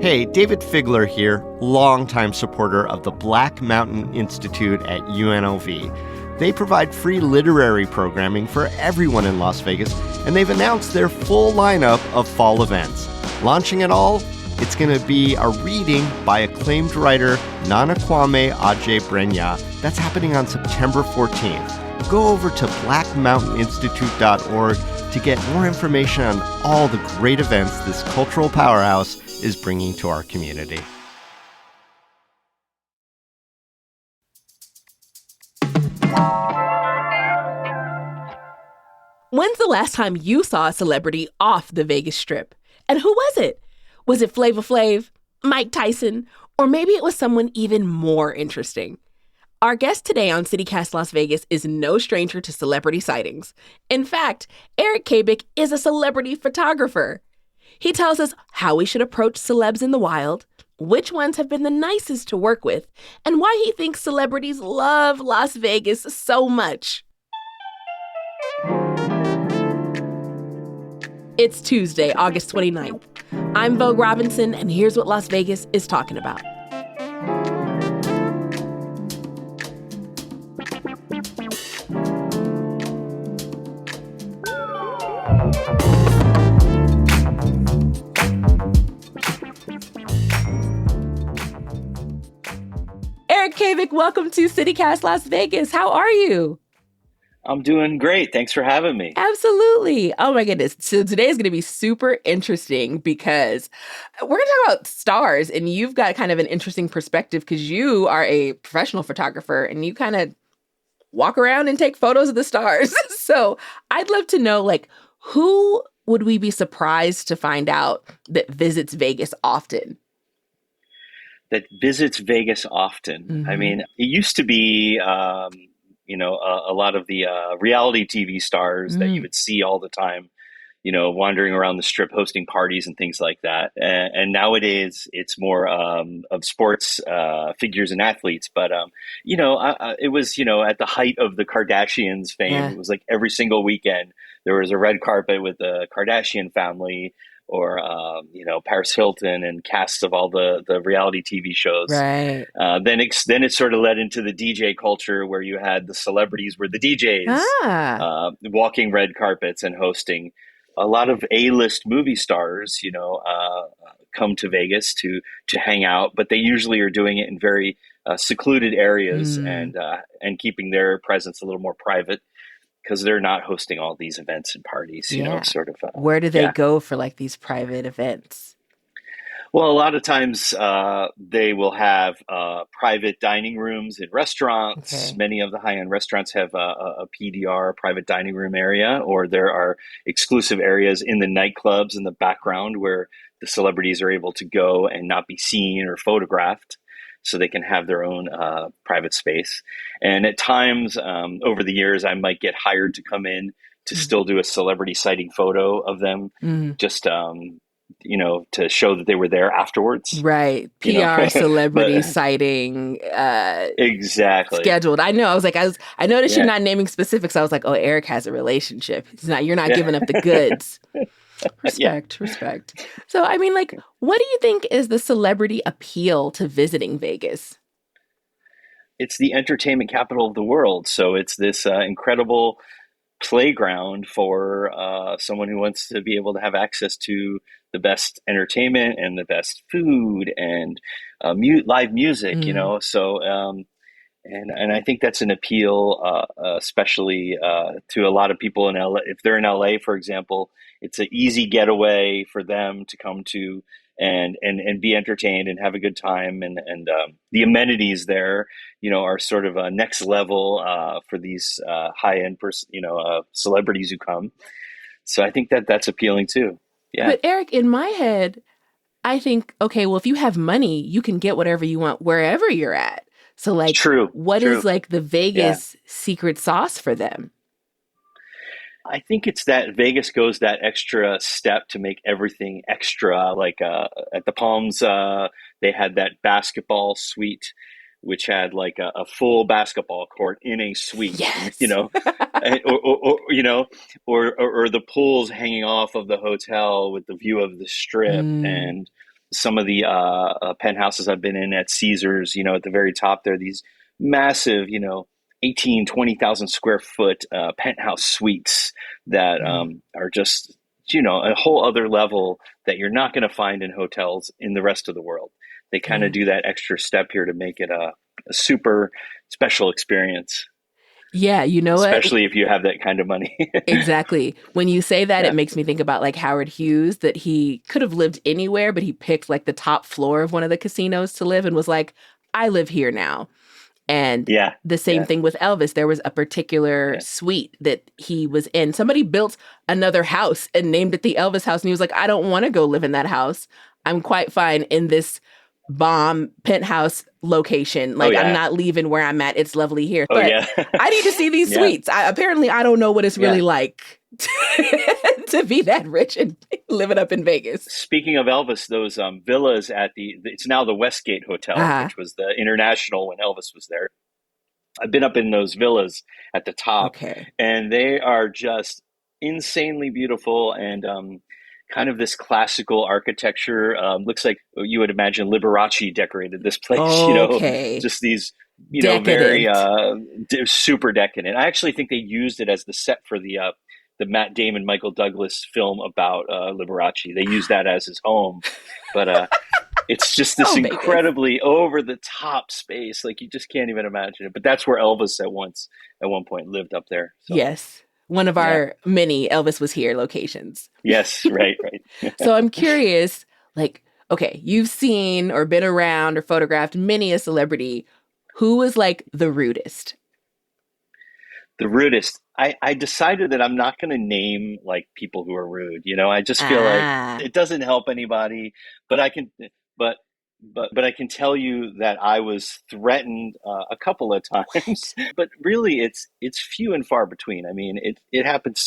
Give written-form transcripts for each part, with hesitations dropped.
Hey, David Figler here, longtime supporter of the Black Mountain Institute at UNLV. They provide free literary programming for everyone in Las Vegas, and they've announced their full lineup of fall events. Launching it all, it's going to be a reading by acclaimed writer Nana Kwame Adjei-Brenyah. That's happening on September 14th. Go over to blackmountaininstitute.org to get more information on all the great events this cultural powerhouse is bringing to our community. When's the last time you saw a celebrity off the Vegas Strip? And who was it? Was it Flavor Flav, Mike Tyson, or maybe it was someone even more interesting? Our guest today on CityCast Las Vegas is no stranger to celebrity sightings. In fact, Erik Kabik is a celebrity photographer. He tells us how we should approach celebs in the wild, which ones have been the nicest to work with, and why he thinks celebrities love Las Vegas so much. It's Tuesday, August 29th. I'm Vogue Robinson, and here's what Las Vegas is talking about. Erik Kabik, welcome to CityCast Las Vegas. How are you? I'm doing great. Thanks for having me. Absolutely. Oh my goodness. So today is going to be super interesting because we're going to talk about stars, and you've got kind of an interesting perspective because you are a professional photographer and you kind of walk around and take photos of the stars. So I'd love to know, like, who would we be surprised to find out that visits Vegas often? That visits Vegas often. Mm-hmm. I mean, it used to be, a lot of the reality TV stars that you would see all the time, wandering around the Strip hosting parties and things like that. And nowadays it's more of sports figures and athletes. But, it was, at the height of the Kardashians' fame. Yeah. It was like every single weekend there was a red carpet with the Kardashian family, or Paris Hilton and casts of all the reality TV shows. Right. Then it sort of led into the DJ culture, where you had the celebrities were the DJs, walking red carpets and hosting. A lot of A-list movie stars, come to Vegas to hang out, but they usually are doing it in very secluded areas and keeping their presence a little more private, because they're not hosting all these events and parties, sort of. Where do they go for like these private events? Well, a lot of times they will have private dining rooms in restaurants. Okay. Many of the high-end restaurants have a PDR, private dining room area, or there are exclusive areas in the nightclubs in the background where the celebrities are able to go and not be seen or photographed, so they can have their own private space. And at times over the years, I might get hired to come in to still do a celebrity sighting photo of them, just, to show that they were there afterwards. Right. PR celebrity sighting. Exactly. Scheduled. I know. I noticed you're not naming specifics. I was like, oh, Erik has a relationship. You're not giving up the goods. Respect. So, I mean, like, what do you think is the celebrity appeal to visiting Vegas? It's the entertainment capital of the world. So it's this incredible playground for someone who wants to be able to have access to the best entertainment and the best food and live music, So, and I think that's an appeal, especially to a lot of people in LA. If they're in LA, for example, it's an easy getaway for them to come to and be entertained and have a good time. And the amenities there, are sort of a next level for these high-end, celebrities who come. So I think that's appealing too. Yeah. But Erik, in my head, I think, okay, well, if you have money, you can get whatever you want wherever you're at. So, like, what is like the Vegas secret sauce for them? I think it's that Vegas goes that extra step to make everything extra. Like at the Palms, they had that basketball suite, which had like a full basketball court in a suite. Yes. or the pools hanging off of the hotel with the view of the Strip, and some of the penthouses I've been in at Caesars, at the very top, there are these massive, 18, 20,000 square foot penthouse suites that are just, a whole other level that you're not going to find in hotels in the rest of the world. They kind of do that extra step here to make it a super special experience. Yeah, you know what? Especially if you have that kind of money. Exactly. When you say that, it makes me think about like Howard Hughes, that he could have lived anywhere, but he picked like the top floor of one of the casinos to live and was like, I live here now. And the same thing with Elvis. There was a particular suite that he was in. Somebody built another house and named it the Elvis house. And he was like, I don't want to go live in that house. I'm quite fine in this bomb penthouse location. Like, I'm not leaving where I'm at. It's lovely here. But I need to see these suites. Apparently, I don't know what it's really like to be that rich and living up in Vegas. Speaking of Elvis, those villas at it's now the Westgate Hotel, which was the International when Elvis was there. I've been up in those villas at the top, and they are just insanely beautiful and kind of this classical architecture. Looks like you would imagine Liberace decorated this place, just these, very super decadent. I actually think they used it as the set for the Matt Damon, Michael Douglas film about Liberace. They used that as his home, but it's just this incredibly over the top space. Like you just can't even imagine it, but that's where Elvis at one point lived up there. So. Yes. One of our many Elvis was here locations. Yes, right. So I'm curious, like, okay, you've seen or been around or photographed many a celebrity. Who was like the rudest? The rudest. I decided that I'm not going to name like people who are rude. I just feel like it doesn't help anybody, but I can tell you that I was threatened a couple of times, but really it's few and far between. I mean, it happened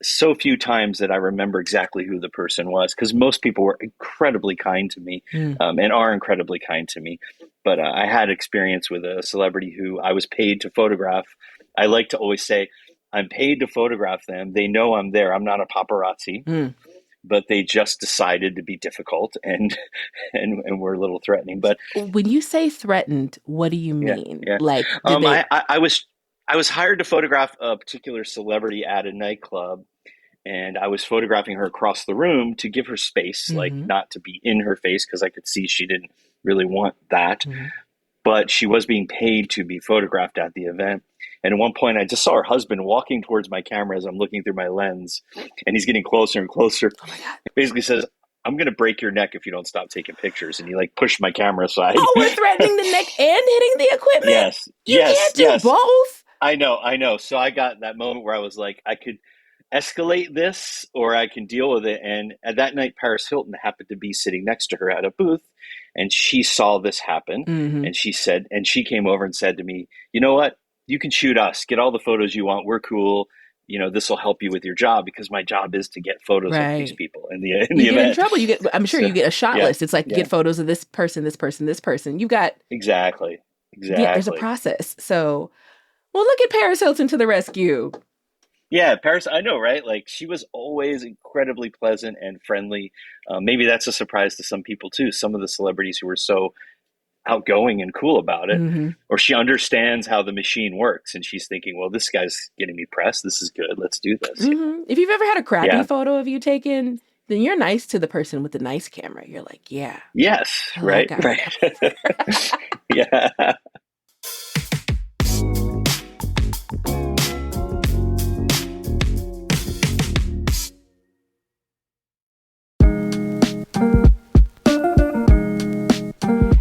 so few times that I remember exactly who the person was, because most people were incredibly kind to me and are incredibly kind to me. But I had experience with a celebrity who I was paid to photograph. I like to always say, I'm paid to photograph them. They know I'm there. I'm not a paparazzi. But they just decided to be difficult and were a little threatening. But when you say threatened, what do you mean? Like, I was hired to photograph a particular celebrity at a nightclub, and I was photographing her across the room to give her space, like not to be in her face, because I could see she didn't really want that. But she was being paid to be photographed at the event. And at one point, I just saw her husband walking towards my camera as I'm looking through my lens, and he's getting closer and closer. Oh my God. Basically says, I'm going to break your neck if you don't stop taking pictures. And he like pushed my camera aside. Oh, we're threatening the neck and hitting the equipment? Yes. You can't do both? I know. So I got that moment where I was like, I could escalate this or I can deal with it. And at that night, Paris Hilton happened to be sitting next to her at a booth, and she saw this happen. And she came over and said to me, you know what? You can shoot us, get all the photos you want. We're cool. This will help you with your job, because my job is to get photos of these people in the event. You get in trouble. I'm sure you get a shot list. It's like, get photos of this person, this person, this person. You got exactly. Yeah, there's a process. So, well, look at Paris Hilton to the rescue. Yeah, Paris, I know, right? Like, she was always incredibly pleasant and friendly. Maybe that's a surprise to some people too. Some of the celebrities who were so outgoing and cool about it, or she understands how the machine works, and she's thinking, well, this guy's getting me press. This is good. Let's do this. If you've ever had a crappy photo of you taken, then you're nice to the person with the nice camera. You're like, yes, right. Yeah.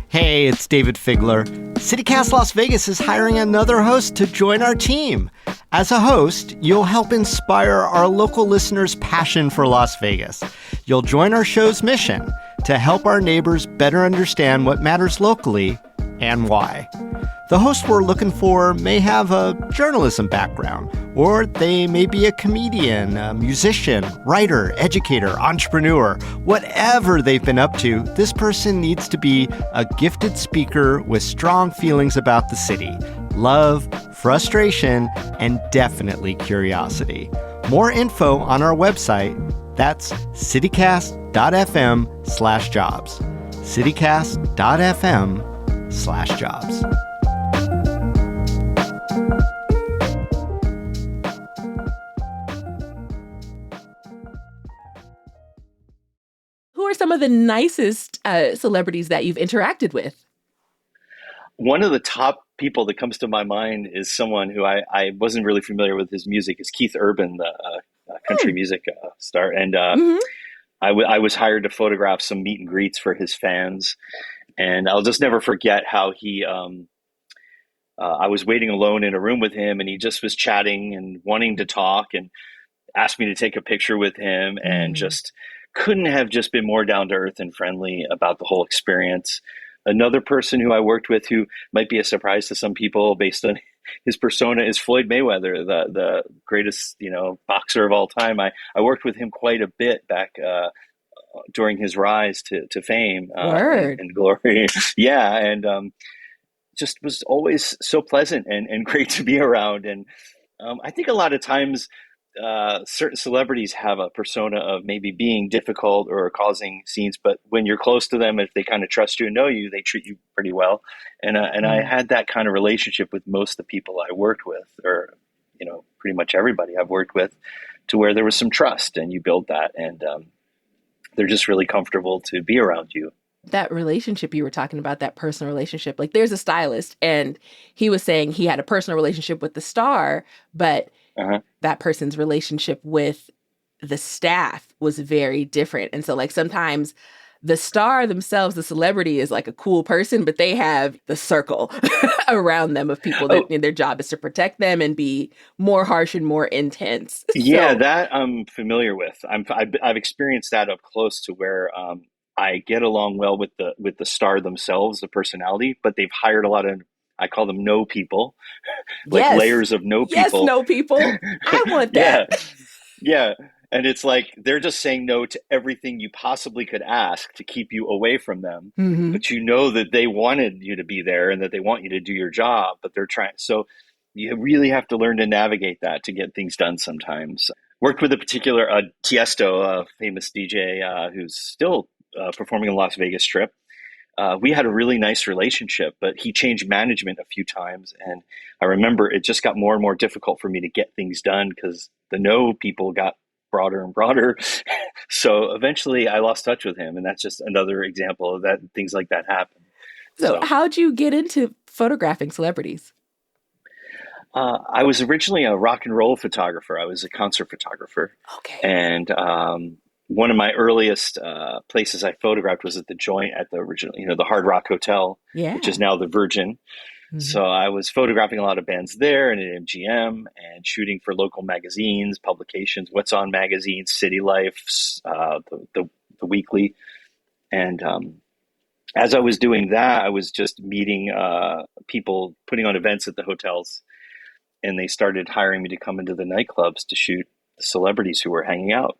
Hey, it's David Figler. CityCast Las Vegas is hiring another host to join our team. As a host, you'll help inspire our local listeners' passion for Las Vegas. You'll join our show's mission to help our neighbors better understand what matters locally and why. The host we're looking for may have a journalism background, or they may be a comedian, a musician, writer, educator, entrepreneur. Whatever they've been up to, this person needs to be a gifted speaker with strong feelings about the city, love, frustration, and definitely curiosity. More info on our website, That's citycast.fm/jobs. citycast.fm/jobs. Who are some of the nicest celebrities that you've interacted with? One of the top people that comes to my mind is someone who I wasn't really familiar with his music, is Keith Urban, the country music star. And Mm-hmm. I was hired to photograph some meet and greets for his fans. And I'll just never forget how I was waiting alone in a room with him, and he just was chatting and wanting to talk and asked me to take a picture with him, and just couldn't have just been more down to earth and friendly about the whole experience. Another person who I worked with who might be a surprise to some people based on his persona is Floyd Mayweather, the greatest, boxer of all time. I worked with him quite a bit back during his rise to fame and glory. Yeah. And just was always so pleasant and great to be around. And I think a lot of times certain celebrities have a persona of maybe being difficult or causing scenes, but when you're close to them, if they kind of trust you and know you, they treat you pretty well. And I had that kind of relationship with most of the people I worked with, or pretty much everybody I've worked with, to where there was some trust, and you build that, and they're just really comfortable to be around you. That relationship you were talking about, that personal relationship, like there's a stylist and he was saying he had a personal relationship with the star, but that person's relationship with the staff was very different. And so like sometimes the star themselves, the celebrity, is like a cool person, but they have the circle around them of people that their job is to protect them and be more harsh and more intense. Yeah, that I'm familiar with. I've experienced that up close, to where I get along well with the star themselves, the personality, but they've hired a lot of, I call them no people, like layers of no people. Yes, no people. I want that. Yeah. And it's like they're just saying no to everything you possibly could ask to keep you away from them. Mm-hmm. But you know that they wanted you to be there and that they want you to do your job, but they're trying. So you really have to learn to navigate that to get things done sometimes. Worked with a particular Tiesto, a famous DJ who's still performing in the Las Vegas Strip. We had a really nice relationship, but he changed management a few times. And I remember it just got more and more difficult for me to get things done because the no people got broader and broader. So eventually I lost touch with him. And that's just another example of that. Things like that happen. So how'd you get into photographing celebrities? I was originally a rock and roll photographer. I was a concert photographer. Okay. And one of my earliest places I photographed was at the Joint, at the original, the Hard Rock Hotel, which is now the Virgin. Mm-hmm. So I was photographing a lot of bands there and at MGM, and shooting for local magazines, publications, What's On magazine, City Life, the Weekly. And as I was doing that, I was just meeting people putting on events at the hotels. And they started hiring me to come into the nightclubs to shoot the celebrities who were hanging out.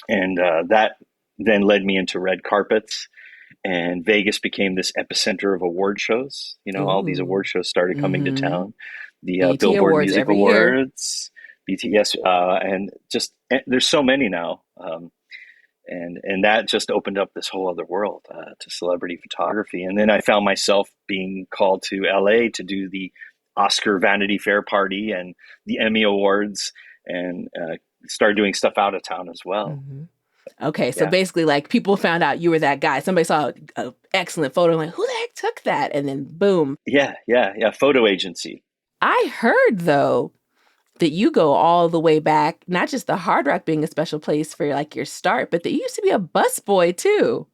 And that then led me into red carpets, and Vegas became this epicenter of award shows. All these award shows started coming to town. The Billboard Awards Music Awards, BTS, and just there's so many now. And that just opened up this whole other world to celebrity photography. And then I found myself being called to LA to do the Oscar Vanity Fair party and the Emmy Awards, and started doing stuff out of town as well. Mm-hmm. Okay, so basically, like, people found out you were that guy. Somebody saw an excellent photo and like, who the heck took that? And then boom. Yeah. Photo agency. I heard, though, that you go all the way back, not just the Hard Rock being a special place for like your start, but that you used to be a busboy too.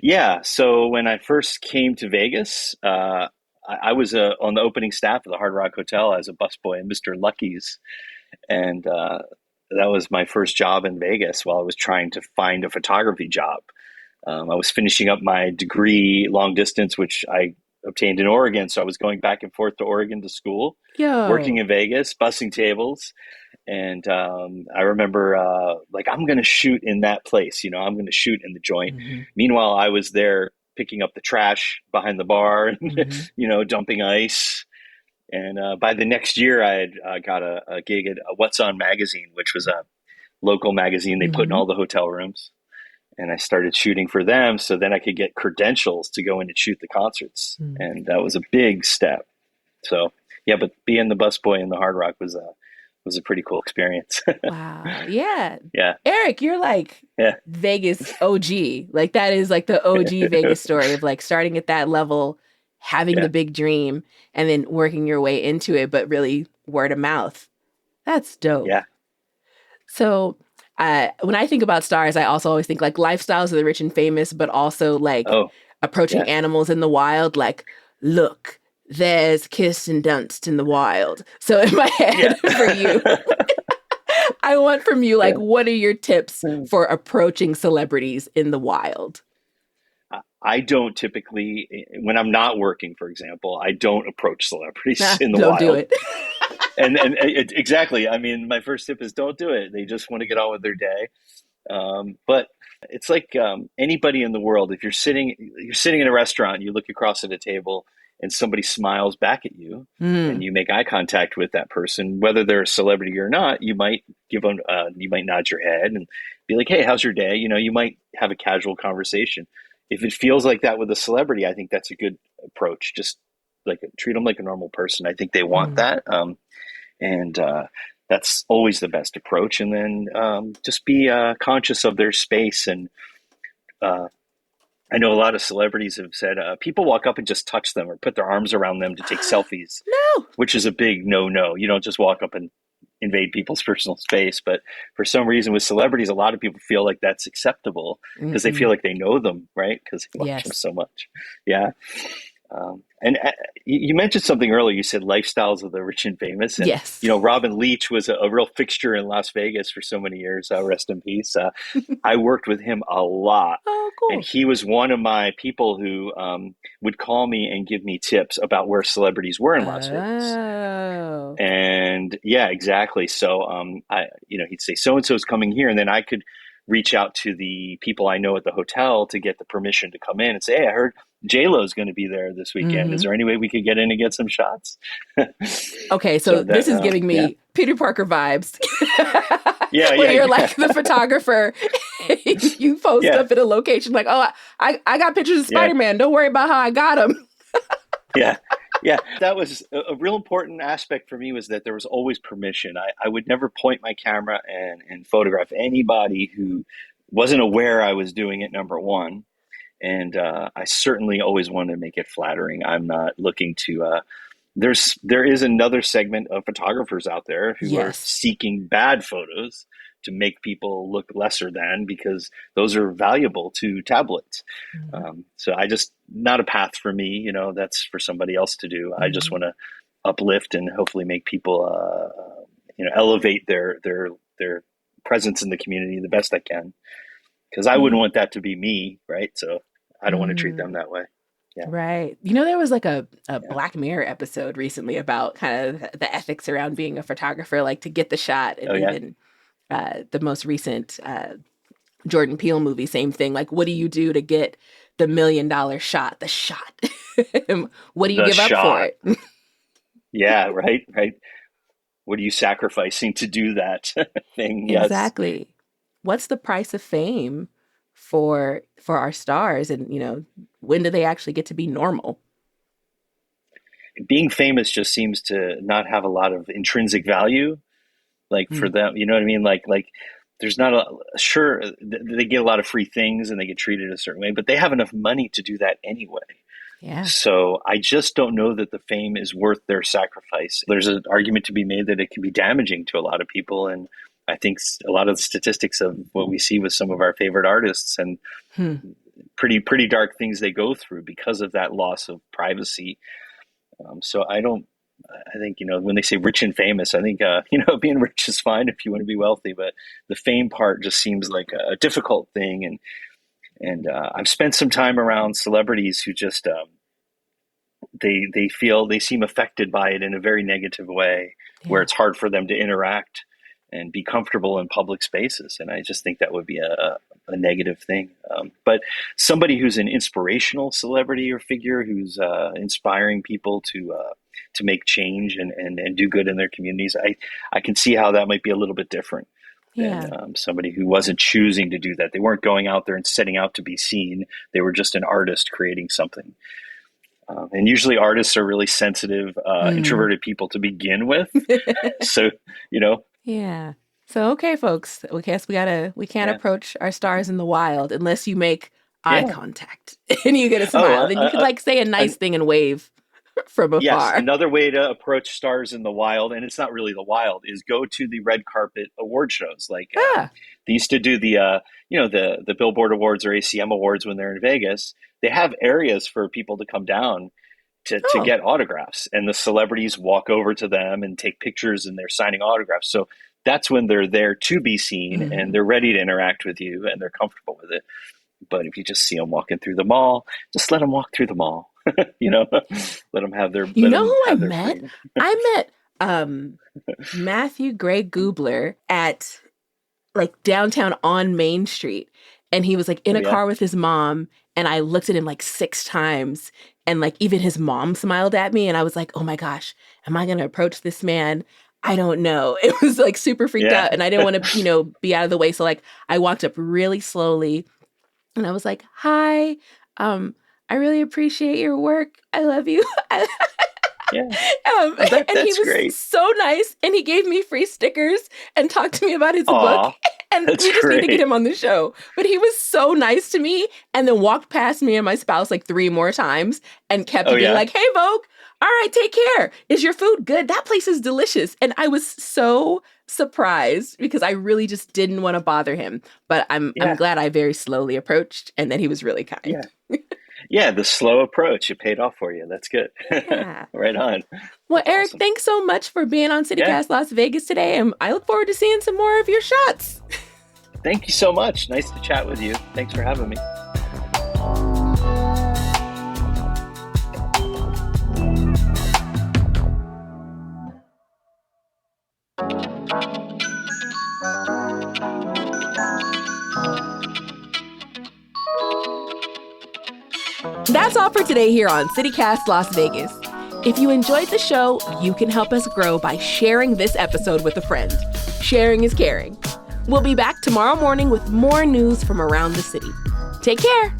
Yeah. So when I first came to Vegas, I was on the opening staff of the Hard Rock Hotel as a busboy in Mr. Lucky's. And that was my first job in Vegas while I was trying to find a photography job. I was finishing up my degree long distance, which I obtained in Oregon. So I was going back and forth to Oregon to school, working in Vegas, bussing tables. And I remember I'm going to shoot in that place. I'm going to shoot in the Joint. Mm-hmm. Meanwhile, I was there picking up the trash behind the bar and, mm-hmm. Dumping ice. And by the next year, I had got a gig at What's On magazine, which was a local magazine they put in Mm-hmm. all the hotel rooms. And I started shooting for them, so then I could get credentials to go in and shoot the concerts. And that was a big step. So yeah, but being the busboy in the Hard Rock was a pretty cool experience. Wow. Yeah. Yeah. Erik, you're like Yeah. Vegas OG. Like that is like the OG Vegas story of like starting at that level, having Yeah. the big dream, and then working your way into it, but really word of mouth. That's dope. Yeah. So when I think about stars, I also always think like lifestyles of the rich and famous, but also like Oh, approaching yeah. animals in the wild. Like, look, there's Kirsten Dunst in the wild. So in my head, Yeah. for you, I want from you, like, what are your tips for approaching celebrities in the wild? I don't typically, when I'm not working, for example, I don't approach celebrities in the Don't do wild. it. Exactly. I mean, my first tip is don't do it. They just want to get on with their day. But it's like anybody in the world. If you're sitting in a restaurant, you look across at a table, and somebody smiles back at you, and you make eye contact with that person, whether they're a celebrity or not. You might you might nod your head and be like, "Hey, how's your day?" You know, you might have a casual conversation. If it feels like that with a celebrity, I think that's a good approach. Just like treat them like a normal person. I think they want that. And that's always the best approach. And then just be conscious of their space. And I know a lot of celebrities have said people walk up and just touch them or put their arms around them to take selfies, No. which is a big no. You don't just walk up and invade people's personal space. But for some reason with celebrities, a lot of people feel like that's acceptable because they feel like they know them, right? Because they watch them so much. Yeah. And you mentioned something earlier. You said lifestyles of the rich and famous. And, Yes. you know, Robin Leach was a real fixture in Las Vegas for so many years. Rest in peace. I worked with him a lot. Oh, cool. And he was one of my people who would call me and give me tips about where celebrities were in Las Vegas. Oh. And yeah, exactly. So, he'd say, so-and-so's coming here. And then I could reach out to the people I know at the hotel to get the permission to come in and say, hey, I heard J-Lo's going to be there this weekend. Is there any way we could get in and get some shots? Okay, so this is giving me Peter Parker vibes. Where you're like the photographer. You post up at a location like, oh, I got pictures of Spider-Man. Don't worry about how I got him. Yeah. That was a real important aspect for me, was that there was always permission. I would never point my camera and photograph anybody who wasn't aware I was doing it, number one. And I certainly always wanted to make it flattering. I'm not looking to there is another segment of photographers out there who are seeking bad photos to make people look lesser than, because those are valuable to tabloids. So I just, not a path for me, you know, that's for somebody else to do. I just want to uplift and hopefully make people, elevate their presence in the community the best I can. Because I wouldn't want that to be me, right? So I don't want to treat them that way. Yeah. Right. You know, there was like a Black Mirror episode recently about kind of the ethics around being a photographer, like to get the shot. And even the most recent Jordan Peele movie, same thing. Like, what do you do to get the $1 million shot? The shot. What do you give up for it? Yeah, right. What are you sacrificing to do that thing? Exactly. Yes. What's the price of fame for our stars, and when do they actually get to be normal? Being famous just seems to not have a lot of intrinsic value, like for them. You know what I mean? Like there's not sure they get a lot of free things and they get treated a certain way, but they have enough money to do that anyway. Yeah. So I just don't know that the fame is worth their sacrifice. There's an argument to be made that it can be damaging to a lot of people, and I think a lot of the statistics of what we see with some of our favorite artists and pretty dark things they go through because of that loss of privacy. So I think, when they say rich and famous, I think, being rich is fine if you want to be wealthy, but the fame part just seems like a difficult thing. And I've spent some time around celebrities who just, they seem affected by it in a very negative way, where it's hard for them to interact and be comfortable in public spaces. And I just think that would be a negative thing. But somebody who's an inspirational celebrity or figure, who's inspiring people to make change and do good in their communities, I can see how that might be a little bit different. Yeah. and somebody who wasn't choosing to do that. They weren't going out there and setting out to be seen. They were just an artist creating something. And usually artists are really sensitive, introverted people to begin with. So, Yeah. So, okay, folks, I guess we can't approach our stars in the wild unless you make eye contact and you get a smile. Then you could say a nice thing and wave from afar. Yes, another way to approach stars in the wild, and it's not really the wild, is go to the red carpet award shows. They used to do the Billboard Awards or ACM Awards when they're in Vegas. They have areas for people to come down to get autographs, and the celebrities walk over to them and take pictures, and they're signing autographs. So that's when they're there to be seen, and they're ready to interact with you, and they're comfortable with it. But if you just see them walking through the mall, just let them walk through the mall. Let them have their. You know who I met? I met Matthew Gray Gubler at downtown on Main Street, and he was in a car with his mom, and I looked at him 6 times, and even his mom smiled at me, and I was like, oh my gosh, am I going to approach this man? I don't know. It was super freaked out, and I didn't want to be out of the way, so I walked up really slowly, and I was like, hi, I really appreciate your work. I love you. And he was great. so nice, and he gave me free stickers and talked to me about his book. And we just need to get him on the show. But he was so nice to me, and then walked past me and my spouse 3 more times and kept being like, hey, Vogue, all right, take care. Is your food good? That place is delicious. And I was so surprised because I really just didn't want to bother him. But I'm glad I very slowly approached, and that he was really kind. Yeah, the slow approach, it paid off for you. That's good. Yeah. Right on. Well, Erik, thanks so much for being on CityCast Las Vegas today, and I look forward to seeing some more of your shots. Thank you so much. Nice to chat with you. Thanks for having me. That's all for today here on CityCast Las Vegas. If you enjoyed the show, you can help us grow by sharing this episode with a friend. Sharing is caring. We'll be back tomorrow morning with more news from around the city. Take care.